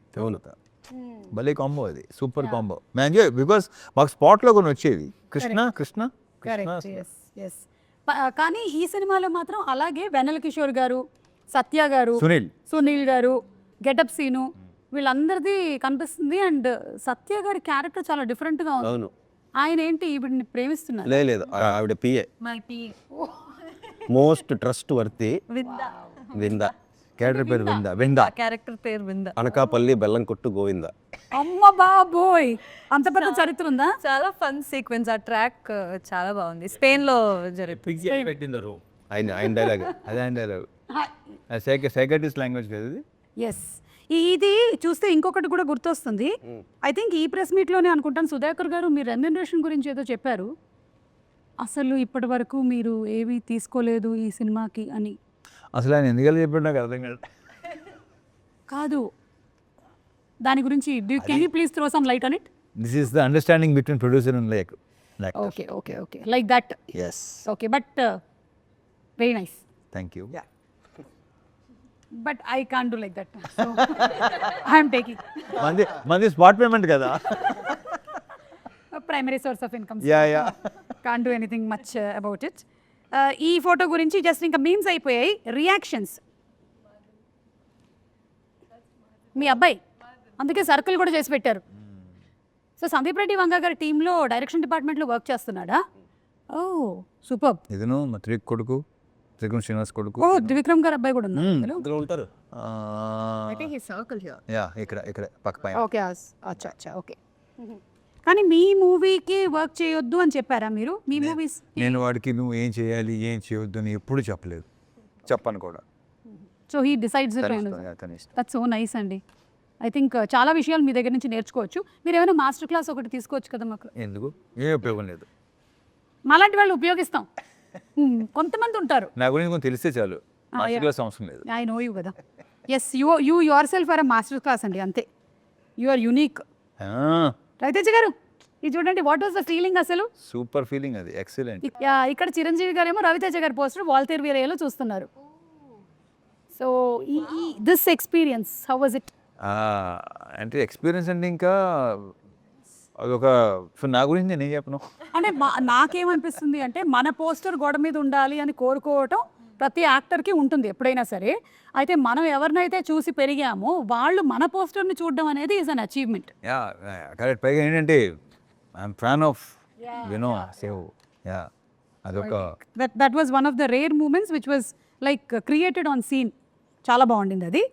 భలే కాంబో, అది సూపర్ కాంబో. మ్యాన్ బికాస్ మాకు స్పాట్లో కొన్ని వచ్చేవి. కృష్ణ. కానీ ఈ సినిమాలో మాత్రం అలాగే వెన్నెల కిషోర్ గారు, సత్య గారు, సునీల్ గారు, గెటప్ సీను, వీళ్ళందరిది కనిపిస్తుంది. అండ్ సత్య గారి క్యారెక్టర్ చాలా డిఫరెంట్గా ఉంది. ఆయన ఏంటి ఈవిడిని ప్రేమిస్తున్నారు? లేదు, ఆవిడ పిఏ, మోస్ట్ ట్రస్ట్ వర్తి విందా. క్యారెక్టర్ పేరు విందా. క్యారెక్టర్ పేరు విందా. అనకాపల్లి బెల్లం కొట్టు గోవిందా. అమ్మ బాబోయ్, అంత పెద్ద చరిత్ర ఉందా? చాలా ఫన్ సీక్వెన్స్. ఆ ట్రాక్ చాలా బాగుంది. స్పెయిన్ లో పెట్టిందరు ఆయన డైలాగ్. అదే ఆయన డైలాగ్, సైకాట్రిస్ట్ లాంగ్వేజ్ కదా ఇది. ఎస్, ఇది చూస్తే ఇంకొకటి కూడా గుర్తొస్తుంది. ఐ థింక్ ఈ ప్రెస్ మీట్లోనే అనుకుంటాను, సుధాకర్ గారు మీరు రెమ్యునరేషన్ గురించి ఏదో చెప్పారు. అసలు ఇప్పటి వరకు మీరు ఏవి తీసుకోలేదు ఈ సినిమాకి అని. అసలు ఆయన ఎందుకలా చెప్పాడు నాకు అర్థం కాదు. కాదు, దాని గురించి can you please throw some light on it? This is the understanding between producer and like okay okay okay like that. Yes, okay but very nice. Thank you. But I can't do like that. So I'm taking మంది spot payment కదా. Primary source of income. Yeah. Can't do anything much about it. ఈ photo గురించి just ఇంకా memes అయిపోయాయి. Reactions. మీ అబ్బాయి అందుకే circle కూడా చేసి పెట్టారు. సో సందీప్ రెడ్డి వంగ గారి టీంలో డైరెక్షన్ డిపార్ట్మెంట్లో వర్క్ చేస్తున్నాడా? ఓ సూపర్. ఇదను మా కొడుకు త్రిగుణ్ శ్రీనివాస్ కొడుకు. ఓ త్రివిక్రమ్ గారు అబ్బాయి కూడా ఉన్నారు. అందులో ఉంటారు. యా, ఇక్కడ పక్క పైన. ఓకే అచ్చా అచ్చా ఓకే. కానీ మీ మూవీకి వర్క్ చేయొద్దు అని చెప్పారా మీరు? మీ మూవీస్ నేను వాడికి నువ్వు ఏం చేయాలి ఏం చేయొద్దు అని ఎప్పుడు చెప్పలేదు, చెప్పను కూడా. So he decides it. That's so nice అండి. ఐ థింక్ చాలా విషయాలు మీ దగ్గర నుంచి నేర్చుకోవచ్చు. మీరు ఏమైనా మాస్టర్ క్లాస్ ఒకటి తీసుకోవచ్చు కదా మాకు. ఎందుకు, ఏం ఉపయోగం లేదు. మాలాంటి వాళ్ళు ఉపయోగిస్తాం. కొంతమంది ఉంటారు. నా గురించి కొంచెం తెలిస్తే చాలు, మాస్టర్ క్లాస్ అవసరం లేదు. ఐ నో యూ కదా. Yes you yourself are master class అండి, అంతే. You are unique. Raviteja garu ఇది చూడండి, వాట్ వాస్ ద ఫీలింగ్ అసలు? సూపర్ ఫీలింగ్, అది ఎక్సలెంట్. ఇక్కడ చిరంజీవి గారేమో రవితేజ గారి పోస్టర్ వాల్తేర్ వీరయ్యలో చూస్తున్నారు. So this experience how was it? అంటే ఎక్స్పీరియన్స్ అంటే ఇంకా అదొక, నా గురించి నేను ఏం చెప్పను. అంటే నాకేమనిపిస్తుంది అంటే మన పోస్టర్ గోడ మీద ఉండాలి అని కోరుకోవటం ప్రతి యాక్టర్కి ఉంటుంది ఎప్పుడైనా సరే. అయితే మనం ఎవరినైతే చూసి పెరిగామో వాళ్ళు మన పోస్టర్ని చూడడం అనేది is an achievement. Yeah correct. పైగా ఏంటంటే I'm fan of you know save. Yeah, అదొక that was one of the rare moments which was like created on scene. చాలా బాగుండింది అది.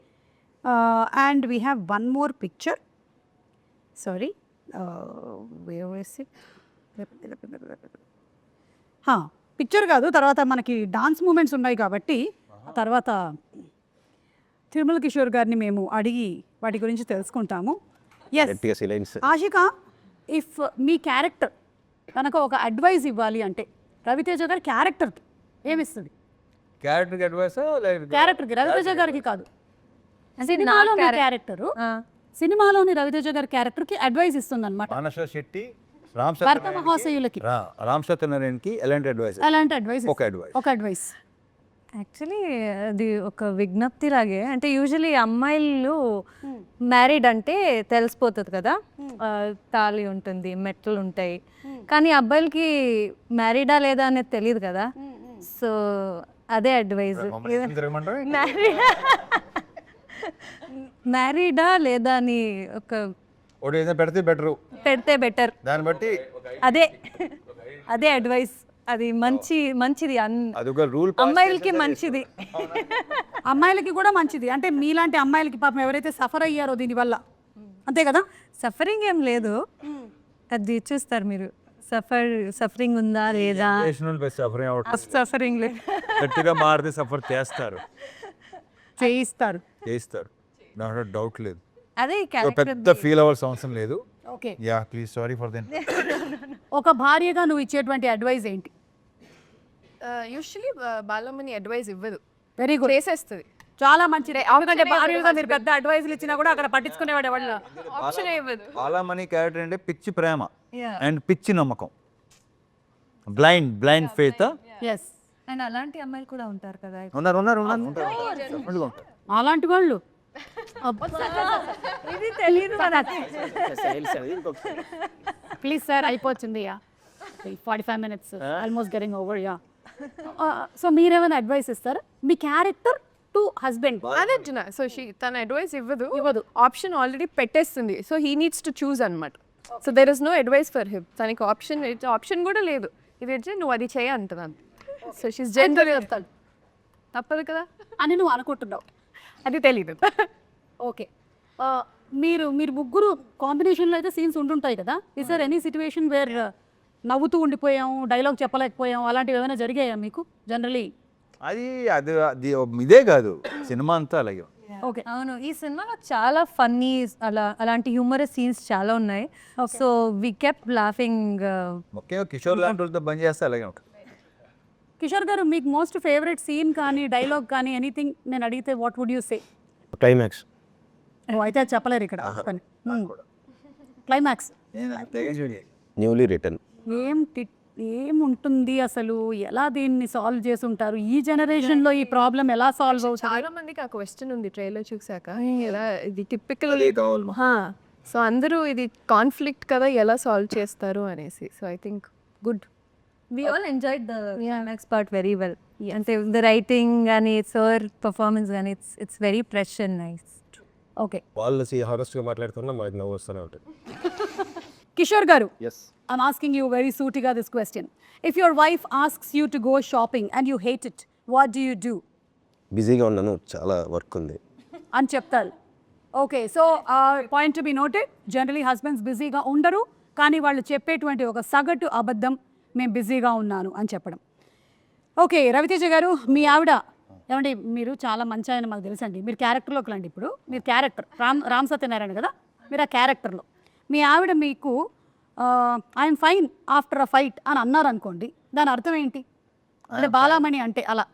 And we have one more picture. Sorry, picture కాదు, తర్వాత మనకి dance moments ఉన్నాయి కాబట్టి తర్వాత తిరుమల కిషోర్ గారిని మేము అడిగి వాటి గురించి తెలుసుకుంటాము. ఎస్ ఆషిక, ఇఫ్ మీ క్యారెక్టర్ కనుక ఒక అడ్వైస్ ఇవ్వాలి అంటే రవితేజ గారి క్యారెక్టర్కి ఏమిస్తుంది? క్యారెక్టర్కి అడ్వైస్, క్యారెక్టర్కి, రవితేజ గారికి కాదు, సినిమాలోని క్యారెక్టర్, సినిమాలోని రవితేజ గారి క్యారెక్టర్కి అడ్వైస్ ఇస్తుంది అనమాట. మానస శెట్టి, భర్త మహాశయులకి, రామ్ సత్యనారాయణకి ఎలాంటి అడ్వైస్? అలాంటి అడ్వైస్, ఒక అడ్వైస్. యాక్చువల్లీ అది ఒక విజ్ఞప్తి లాగే. అంటే యూజువలీ అమ్మాయిలు మ్యారీడ్ అంటే తెలిసిపోతుంది కదా, తాళి ఉంటుంది, మెట్లు ఉంటాయి. కానీ అబ్బాయిలకి మ్యారీడా లేదా అనేది తెలియదు కదా. సో అదే అడ్వైజ్. మ్యారీడా లేదా అని ఒక పెడితే బెటర్, దాన్ని బట్టి అదే అడ్వైస్. అది మంచిది రూల్. అమ్మాయిలకి మంచిది, అమ్మాయిలకి కూడా మంచిది. అంటే మీలాంటి అమ్మాయిలకి పాపం ఎవరైతే సఫర్ అయ్యారో దీనివల్ల, అంతే కదా. సఫరింగ్ ఏం లేదు, అది చూస్తారు మీరు. సఫరింగ్ ఉందా లేదా? సఫరింగ్ లేదు, గట్టిగా మారితే సఫర్ చేయిస్తారు. దాంట్లో డౌట్ లేదు. అదే పెద్ద ఫీల్ అవ్వాల్సిన అవసరం లేదు. Okay, yeah please, sorry for then. ఒక భార్యగా నువ్వు ఇచ్చేటువంటి అడ్వైస్ ఏంటి? యూజువలీ బాలమని అడ్వైస్ ఇవ్వదు, వెరీ గుడ్, చేసేస్తుంది. చాలా మంచిదే. ఎందుకంటే భార్యగా మీరు పెద్ద అడ్వైస్లు ఇచ్చినా కూడా అక్కడ పట్టించుకునేవాడు ఎవరు? ఆప్షన్ ఇవ్వదు. బాలమణి క్యారెక్టర్ అంటే పిచ్చి ప్రేమ అండ్ పిచ్చి నమ్మకం, బ్లైండ్ ఫెయిత్. ఎస్, అండ్ అలాంటి అమ్మాయిలు కూడా ఉంటారు కదా. ఉన్నారు. అలాంటి వాళ్ళు ఇది తెలియదు ప్లీజ్ సార్, అయిపోతుంది. 45 minutes almost getting over. Yeah, so మీరేమైనా అడ్వైస్ ఇస్తారా మీ క్యారెక్టర్ టు హస్బెండ్? అదే అంటున్నా. సో తన అడ్వైస్ ఇవ్వదు, ఆప్షన్ ఆల్రెడీ పెట్టేస్తుంది. So he needs to choose అనమాట. So there is no advice for him. తనకి ఆప్షన్ కూడా లేదు. ఇది వచ్చి నువ్వు అది చేయ అంటున్నాను. సో షీస్ జనరల్ చెప్తాను, తప్పదు కదా అని నువ్వు అనుకుంటున్నావు. అది తెలీదు. ఓకే, మీరు ముగ్గురు కాంబినేషన్లో అయితే సీన్స్ ఉంటుంటాయి కదా. Is there any situation where నవ్వుతూ ఉండిపోయాం, డైలాగ్ చెప్పలేకపోయాం, అలాంటివి ఏమైనా జరిగాయా మీకు జనరలీ? అది ఇదే కాదు, సినిమా అంతా అలాగే. ఓకే, అవును, ఈ సినిమాలో చాలా ఫన్నీ అలాంటి హ్యూమరస్ సీన్స్ చాలా ఉన్నాయి. So we kept laughing. ముఖ్యంగా కిషోర్ లాంటి వాళ్ళతో బంద్ చేస్తే అలాగే ఉంటుంది. కిషోర్ గారు, మీకు మోస్ట్ ఫేవరెట్ సీన్ కానీ డైలాగ్ కానీ ఎనీథింగ్ నేను అడిగితే what would you say? Climax అయితే అది చెప్పలేరు ఇక్కడ క్లైమాక్స్ న్యూలీ రిటర్న్. ఏముంటుంది అసలు, ఎలా దీన్ని సాల్వ్ చేసి ఉంటారు, ఈ జనరేషన్ లో ఈ ప్రాబ్లం ఎలా సాల్వ్ అవుతుంది? చాలా మందికి ఆ క్వశ్చన్ ఉంది ట్రైలర్ చూసాక, ఎలా ఇది టిపికల్. సో అందరూ ఇది కాన్ఫ్లిక్ట్ కదా, ఎలా సాల్వ్ చేస్తారు అనేసి. So I think good. We all enjoyed the climax part very well. అంటే the writing కానీ సార్ పర్ఫార్మెన్స్ కానీ it's very fresh and nice. Okay, వాళ్ళు హానెస్ట్గా మాట్లాడుతున్నా మాకు నవ్వు వస్తూనే ఉంటుంది. కిషోర్ గారు, I'm asking you very సూటిగా this question. If your wife asks you to go shopping and you hate it, what do you do? బిజీగా ఉన్నాను, చాలా వర్క్ ఉంది అని చెప్తారు. Okay, so point to be noted. Generally husbands బిజీగా ఉండరు, కానీ వాళ్ళు చెప్పేటువంటి ఒక సగటు అబద్ధం, మేము బిజీగా ఉన్నాను అని చెప్పడం. ఓకే, రవితేజ గారు, మీ ఆవిడ ఏమండి, మీరు చాలా మంచి ఆయన మాకు తెలుసండి, మీరు క్యారెక్టర్లోకి రండి. ఇప్పుడు మీరు క్యారెక్టర్ రామ్ సత్యనారాయణ కదా, మీరు ఆ క్యారెక్టర్లో మీ ఆవిడ మీకు I'm fine after a fight అని అన్నారు అనుకోండి, దాని అర్థం ఏంటి? అంటే బాలామణి అంటే అలా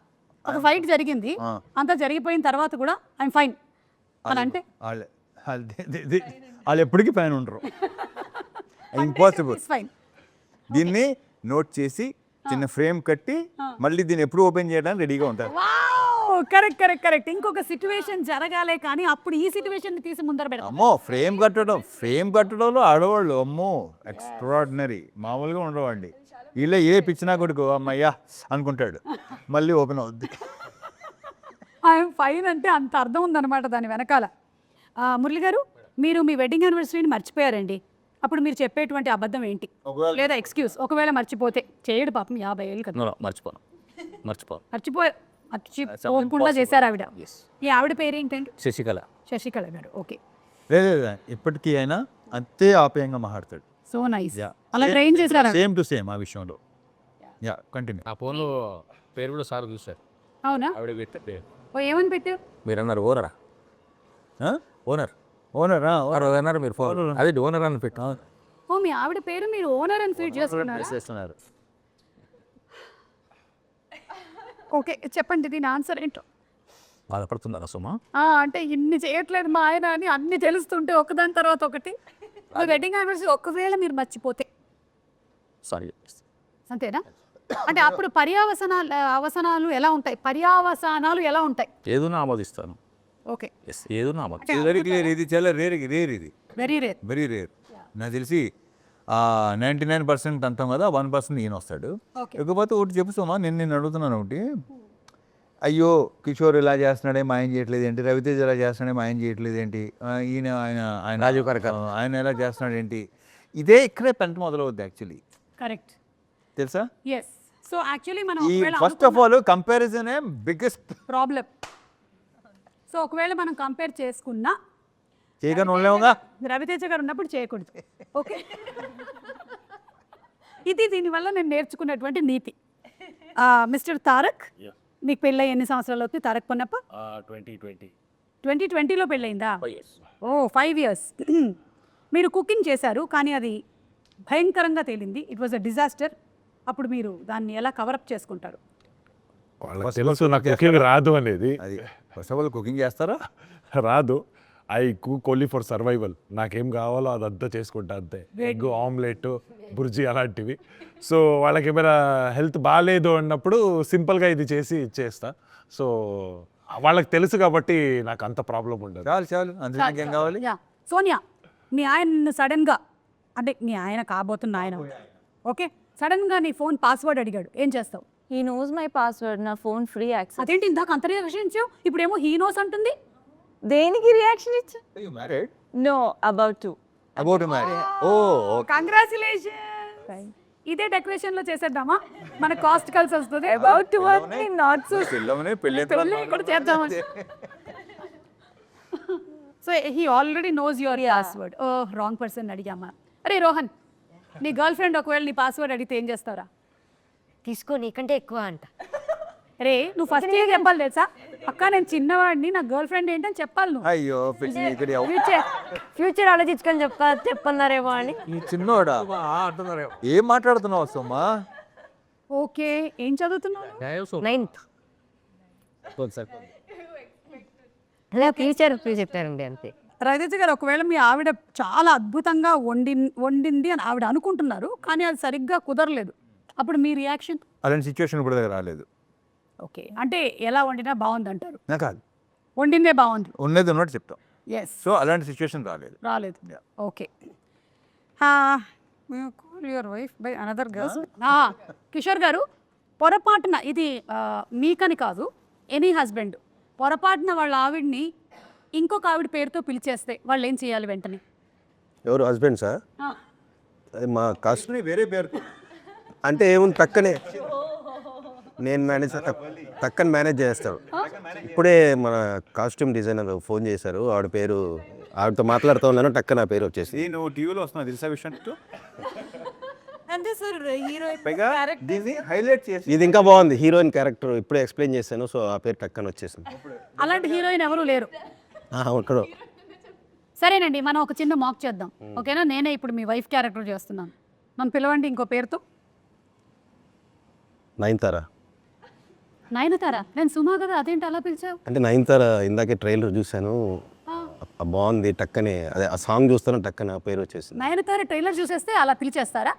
ఒక ఫైట్ జరిగింది, అంతా జరిగిపోయిన తర్వాత కూడా ఐఎమ్ ఫైన్ అని అంటే వాళ్ళు ఎప్పటికీ పైన ఉండరు. ఇంపాసిబుల్. ఫైన్. దీన్ని నోట్ చేసి చిన్న ఫ్రేమ్ కట్టి మళ్ళీ దీన్ని ఎప్పుడు ఓపెన్ చేయడానికి రెడీగా ఉంటారు. Correct correct correct. ఇంకొక సిచ్యువేషన్ జరగాలే కానీ అప్పుడు ఈ సిచ్యువేషన్ తీసి ముందర పెడతాం. అమ్మో, ఫ్రేమ్ కట్టడంలో ఆడవాళ్ళు అమ్మో ఎక్స్ట్రాడినరీ, మామూలుగా ఉండవండి. వీళ్ళే ఏ పిచ్చినా కొడుకు అమ్మయ్యా అనుకుంటాడు, మళ్ళీ ఓపెన్ అవుద్ది. ఐఎమ్ ఫైన్ అంటే అంత అర్థం ఉందన్నమాట దాని వెనకాల. మురళి గారు, మీరు మీ వెడ్డింగ్ యానివర్సరీని మర్చిపోయారండి, అప్పుడు మీరు చెప్పేటువంటి అబద్ధం ఏంటి, లేదా ఎక్స్క్యూజ్? ఒకవేళ మర్చిపోతే, చేయడు పాపం 50 ఏళ్ళు కదా, మర్చిపోకుండా చేశారు ఆవిడ. ఈ ఆవిడ పేరు ఏంటండి? శశికళ గారు. ఓకే, లేదా ఇప్పటికీ అయినా అంతే ఆప్యాయంగా మాట్లాడతాడు. So nice. అలా ట్రైన్ చేశారా? సేమ్ టు సేమ్ ఆ విషయంలో. Yeah, continue. ఆ ఫోన్లో పేరు కూడా సార్ చూసారు. అవునా? ఆవిడ పెట్టే ఓ, ఏమని పెట్టారు? మీరు అన్నారు ఓనరా, ఓనర్ ఓనరా? అన్నారు మీరు ఫోన్, అదే ఓనర్ అని పెట్టు. ఓ, మీ ఆవిడ పేరు మీరు ఓనర్ అని ఫీడ్ చేసుకున్నారు. ఓకే, చెప్పండి దీని ఆన్సర్ ఏంటో. బాధపడుతున్నారా సుమా? అంటే ఇన్ని చేయట్లేదు మా ఆయన అని అన్ని తెలుస్తుంటే ఒకదాని తర్వాత ఒకటి. వెడ్డింగ్ యానివర్సరీ ఒకవేళ మీరు మర్చిపోతే సారీ, అంతేనా? అంటే అప్పుడు అవసనాలు ఎలా ఉంటాయి? పర్యావసానాలు ఎలా ఉంటాయి? ఏదైనా ఆమోదిస్తాను. ఓకే, ఏదైనా ఆమోదిస్తాను. Very clear. ఇది చాలా రేర్ ఇది వెరీ రేర్. నాకు తెలిసి 99% అంటాం కదా, 1% ఈయన వస్తాడు. ఇకపోతే ఒకటి చెప్పుతామా, నేను అడుగుతున్నాను ఒకటి. అయ్యో కిషోర్ ఇలా చేస్తున్నాడే మా ఆయన చేయట్లేదు ఏంటి, రవితేజ ఇలా చేస్తున్నాడే మా ఆయన చేయట్లేదు ఏంటి, ఆయన రాజీవ్ కనకాల ఆయన ఎలా చేస్తున్నాడు ఏంటి, ఇదే ఇక్కడే పెంట మొదలవుద్ది యాక్చువల్లీ. కరెక్ట్, తెలుసా? ఎస్. సో యాక్చువల్లీ మనం ఈ first of all comparison biggest problem. So ఒకవేళ మనం కంపేర్ చేసుకున్నా చేయగానే ఉండలేముగా, రవితేజ గారు ఉన్నప్పుడు చేయకూడదు. ఓకే, ఇది దీనివల్ల నేను నేర్చుకున్నటువంటి నీతి. మిస్టర్ తారక్, మీకు పెళ్ళై ఎన్ని సంవత్సరాలు అవుతుంది తారక్ పొన్నప్ప? 2020లో పెళ్ళయిందా? ఓ, 5 years. మీరు కుకింగ్ చేశారు, కానీ అది భయంకరంగా తేలింది, ఇట్ వాజ్ అ డిజాస్టర్. అప్పుడు మీరు దాన్ని ఎలా కవరప్ చేసుకుంటారు? వాళ్ళకి తెలుసు నాకు కుకింగ్ రాదు అనేది. అది ఫస్ట్ ఆఫ్ ఆల్ కుకింగ్ చేస్తారా? రాదు. I cook only for survival. నాకేం కావాలో అదంతా చేసుకుంటా అంతే. ఎగ్ ఆమ్లెట్, బుర్జీ అలాంటివి. సో వాళ్ళకి ఏమైనా హెల్త్ బాగాలేదు అన్నప్పుడు సింపుల్గా ఇది చేసి ఇచ్చేస్తా. సో వాళ్ళకి తెలుసు కాబట్టి నాకు అంత ప్రాబ్లం ఉండదు. చాలు అందుకే నాకేం కావాలి. సోనియా, మీ ఆయన సడన్గా, అంటే మీ ఆయన కాబోతున్న ఆయన, ఓకే, సడన్గా నీ ఫోన్ పాస్వర్డ్ అడిగాడు, ఏం చేస్తావు? హీ నోస్ మై పాస్వర్డ్, నా ఫోన్ ఫ్రీ యాక్సెస్. అదేంటి ఇందాక అంత రియాక్షన్ ఇచ్చావు, ఇప్పుడేమో హీ నోస్ అంటుంది? దేనికి రియాక్షన్ ఇచ్చా? You married? No, about to. About to marry. Oh, congratulation. ఇదే డెకరేషన్ లో చేసేద్దామా, మన కాస్ట్ కలిసి వస్తుంది. అబౌట్ టు అంటే నాట్ సో. పెళ్ళి కూడా చేద్దామా? So he already knows your password. Oh, wrong person అడిగామా? అరే రోహన్, నీ గర్ల్ ఫ్రెండ్ ఒకవేళ నీ పాస్వర్డ్ అడిగితే ఏం చేస్తావురా? తీసుకో, నీకంటే ఎక్కువ అంట. రే, నువ్వు ఫస్ట్ ఏం చెప్పాలి తెలుసా? అక్క నేను చిన్నవాడిని, నా గర్ల్ ఫ్రెండ్ ఏంటని చెప్పాలి నువ్వు. అయ్యో ఫ్యూచర్ ఆలోచించుకొని చెప్పన్నారేమో అని. ఈ చిన్నోడా ఏం మాట్లాడుతున్నావు సోమా? ఓకే, ఏం చదువుతున్నావు? 9th. అలా ఫ్యూచర్ చెప్పారండి అంతే. రవితేజ గారు ఒకవేళ మీ ఆవిడ చాలా అద్భుతంగా వండింది అని ఆవిడ అనుకుంటున్నారు, కానీ అది సరిగ్గా కుదరలేదు, అప్పుడు మీ రియాక్షన్? అలాంటి సిచ్యువేషన్ ఇప్పుడు దగ్గర రాలేదు. ఓకే, అంటే ఎలా వండినా బాగుంది అంటారు, నాకు కాదు, వండిందే బాగుంది, ఉన్నది ఉన్నట్టు చెప్తాం. ఎస్, సో అలాంటి సిచ్యువేషన్ రాలేదు. రాలేదు. Yeah. Okay, your wife by another girls. Kishore గారు, పొరపాటున ఇది మీకని కాదు, ఎనీ హస్బెండ్ పొరపాటున వాళ్ళ ఆవిడ్ని ఇంకొక ఆవిడ పేరుతో పిలిచేస్తే వాళ్ళు ఏం చేయాలి వెంటనే? ఎవరు హస్బెండ్సా? అది మా కాస్ట్ వేరే పేరు అంటే ఏముంది, టక్కనే నేను మేనేజ్ టక్కని మేనేజ్ చేస్తాడు. ఇప్పుడే మన కాస్ట్యూమ్ డిజైనర్ ఫోన్ చేశారు, ఆవిడ పేరు, ఆవిడతో మాట్లాడుతూ ఉన్నాను, టక్క నా పేరు వచ్చేసి. నువ్వు టీవీలో వస్తున్నావు తెలుసా విషయం? అంటే సార్ హీరో పైగా దీన్ని హైలైట్ చేసి ఇది ఇంకా బాగుంది, హీరోయిన్ క్యారెక్టర్ ఇప్పుడే ఎక్స్ప్లెయిన్ చేశాను, సో ఆ పేరు టక్కని వచ్చేసింది. అలాంటి హీరోయిన్ ఎవరు లేరు. ఇక్కడ సరేనండి, మనం ఒక చిన్న మాక్ చేద్దాం, ఓకేనా? నేనే ఇప్పుడు మీ వైఫ్ క్యారెక్టర్ చేస్తున్నాను, నన్ను పిలవండి ఇంకో పేరుతో. నయనతార. నయనతార? నేను సుమా కదా, అదేంటి అలా పిలిచావు? అంటే నయనతార ఇందాకే ట్రైలర్ చూశాను, బాగుంది, టక్కనే అదే ఆ సాంగ్ చూస్తాను, టక్కనే ఆ పేరు వచ్చేసింది. నయనతార ట్రైలర్ చూసేస్తే అలా పిలిచేస్తారా?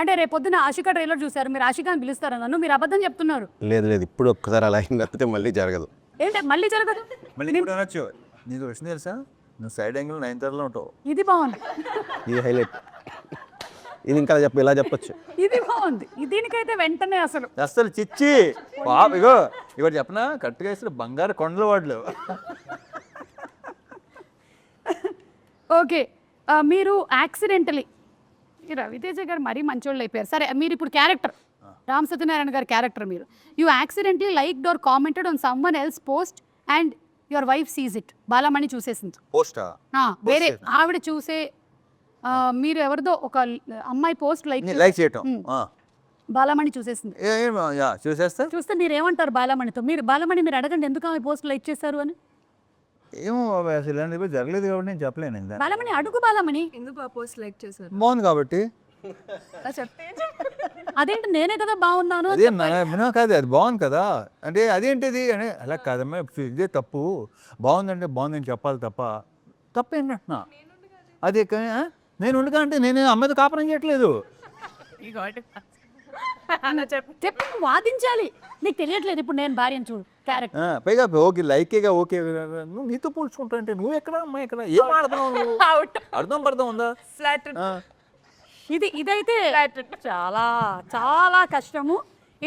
అంటే రేపు పొద్దున ఆషికా ట్రైలర్ చూసారు, మీరు ఆషికాని పిలుస్తారా నన్ను? మీరు అబద్ధం చెప్తున్నారు. లేదు లేదు, ఇప్పుడు ఒక్కసారి అలా అయింది, తప్పితే మళ్ళీ జరగదు. ఏంటి మళ్ళీ జరగదు? మళ్ళీ ఇప్పుడు అనొచ్చు, నీకు విషయం తెలుసా, నువ్వు సైడ్ యాంగిల్ 9 ఉంటావు. ఇది బాగుంది, ఇది హైలైట్, ఇది ఇంకా ఇలా చెప్పొచ్చు. ఇది బాగుంది, దీనికైతే వెంటనే అసలు చిచ్చి పాప, ఇగో ఇవాడు చెప్పనా, కరెక్ట్గా ఇస్తారు బంగారు కొండల వాడులు. ఓకే, మీరు యాక్సిడెంటలీ, రవితేజ గారు మరీ మంచోళ్ళు అయిపోయారు. సరే, మీరు ఇప్పుడు క్యారెక్టర్ రామ్ సత్యనారాయణ గారి క్యారెక్టర్, మీరు you accidentally liked or commented on someone else post and your wife sees it. Balamani చూసేసింది. పోస్టా? వేరే ఆవిడ చూసే, మీరు ఎవరిదో ఒక అమ్మాయి పోస్ట్ లైక్ చేయటం బాలమణి చూసేసింది. చూసేస్తా. చూస్తే మీరు ఏమంటారు బాలమణితో? బాలమణి మీరు అడగండి, ఎందుకు ఆమె పోస్ట్ లైక్ చేశారు అని. ఏమో బాబాయ్, అసలు ఇలాంటివి జరగలేదు కాబట్టి నేను చెప్పలేను. బాలమణి అడుగు, బాలమణి ఎందుకు పోస్ట్ లైక్ చేశారు? బాగుంది కాబట్టి. అదేంటి, నేనే కదా బాగున్నాను. అదే కాదు, అది బాగుంది కదా అంటే అదేంటిది అని, అలా కాదమ్మా, ఇదే తప్పు, బాగుందంటే బాగుందని చెప్పాలి తప్ప తప్పేంటంటున్నా. అదే నేను ఉండగా అంటే నేను అమ్మాయితో కాపురం చేయట్లేదు. చెప్పి వాదించాలి, నీకు తెలియట్లేదు. ఇప్పుడు నేను భార్యను చూడు క్యారెక్టర్, పైగా ఓకే లైకేగా ఓకే, నువ్వు నీతో పోల్చుకుంటా అంటే నువ్వు ఎక్కడ అమ్మాయి ఎక్కడ, ఏం ఆడుతున్నావు, అర్థం పడతాం ఉందా? ఇదైతే చాలా చాలా కష్టము.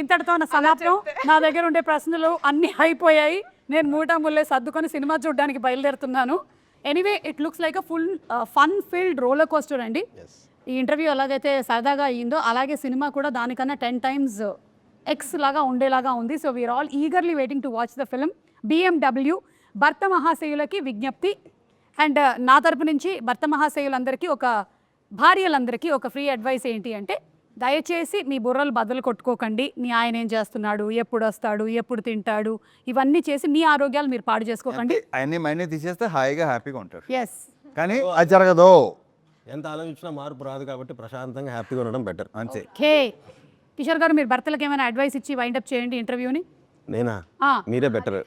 ఇంతటితో నా సమాప్తం. నా దగ్గర ఉండే ప్రశ్నలు అన్నీ అయిపోయాయి. నేను మూటముల్లే సర్దుకొని సినిమా చూడడానికి బయలుదేరుతున్నాను. Anyway, it looks like a full fun filled roller coaster అండి. ఈ ఇంటర్వ్యూ ఎలాగైతే సరదాగా అయ్యిందో అలాగే సినిమా కూడా దానికన్నా 10 times X లాగా ఉండేలాగా ఉంది. So we're all eagerly waiting to watch the film. BMW భర్త మహాశయులకి విజ్ఞప్తి. అండ్ నా తరపు నుంచి భర్త మహాశయులందరికీ, భార్యలందరికీ ఒక ఫ్రీ అడ్వైస్ ఏంటి అంటే, దయచేసి మీ బుర్రలు బద్దలు కొట్టుకోకండి. మీ ఆయన ఏం చేస్తున్నాడు, ఎప్పుడు వస్తాడు, ఎప్పుడు తింటాడు, ఇవన్నీ చేసి మీ ఆరోగ్యాలు మీరు పాడు చేసుకోకండి. అన్నీ తీసేస్తే హాయిగా హ్యాపీగా ఉంటారు. ఎస్, కానీ అది జరగదు. ఎంత ఆలోచించినా మార్పు రాదు కాబట్టి ప్రశాంతంగా హ్యాపీగా ఉండడం బెటర్. అంతే. ఓకే, కిషోర్ గారు మీరు భర్తలకు ఏమైనా అడ్వైస్ ఇచ్చి వైండప్ చేయండి ఇంటర్వ్యూని. నేనా? మీరే బెటర్.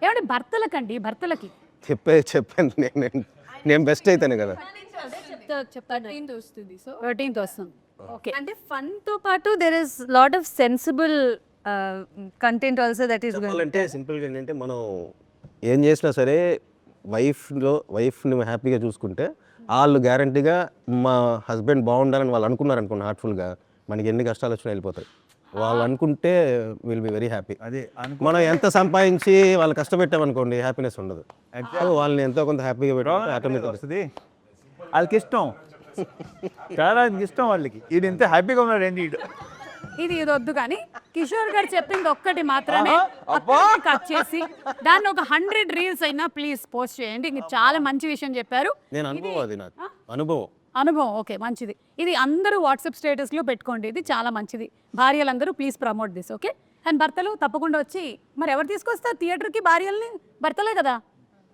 ఏమంటే భర్తలకండి, భర్తలకి చెప్పాను నేను బెస్ట్ అయితేనే కదా. 13th వస్తుంది. ఓకే, అంటే ఫన్ తో పాటు there is lot of sensible content also that is అంటే సింపుల్గా ఏంటంటే, మనం ఏం చేసినా సరే వైఫ్ని హ్యాపీగా చూసుకుంటే వాళ్ళు గ్యారంటీగా మా హస్బెండ్ బాగుండాలని వాళ్ళు అనుకున్నారు అనుకోండి, హార్ట్ఫుల్గా, మనకి ఎన్ని కష్టాలు వచ్చినా వెళ్ళిపోతాయి. వాళ్ళు అనుకుంటే విల్ బి వెరీ హ్యాపీ. అదే మనం ఎంత సంపాదించి వాళ్ళు కష్టపెట్టామనుకోండి, హ్యాపీనెస్ ఉండదు. వాళ్ళని ఎంతో కొంత హ్యాపీగా పెట్టి ఆటోమేటిక్ వస్తుంది. వాళ్ళకి ఇష్టం, చాలా ఇష్టం వాళ్ళకి. ఇది ఎంత హ్యాపీగా ఉన్నాడు ఏంటి. ఇది వద్దు కానీ కిషోర్ గారు చెప్పింది ఒక్కటి మాత్రమే కట్ చేసి దాన్ని ఒక 100 reels అయినా ప్లీజ్ పోస్ట్ చేయండి. మీరు చాలా మంచి విషయం చెప్పారు. నేను అనుభవం, అది నాకు అనుభవం. ఓకే, మంచిది. ఇది అందరూ వాట్సాప్ స్టేటస్లో పెట్టుకోండి, ఇది చాలా మంచిది. భార్యలందరూ please promote this. Okay, and భర్తలు తప్పకుండా వచ్చి, మరి ఎవరు తీసుకొస్తారు థియేటర్కి భార్యల్ని? భర్తలే కదా,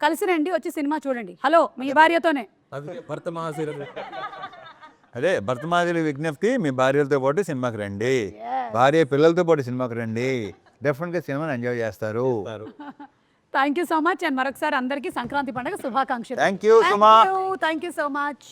కలిసి రండి, వచ్చి సినిమా చూడండి. హలో, మీ భార్యతోనే. భర్త మహాశైల అదే భర్త మహాశయుల విజ్ఞప్తి, మీ భార్యలతో పాటు సినిమాకి రండి, భార్య పిల్లలతో పాటు సినిమాకి రండి. డెఫినెట్గా సినిమాని ఎంజాయ్ చేస్తారు. Thank you so much and మరొకసారి అందరికీ సంక్రాంతి పండుగ శుభాకాంక్షలు thank you Suma thank you so much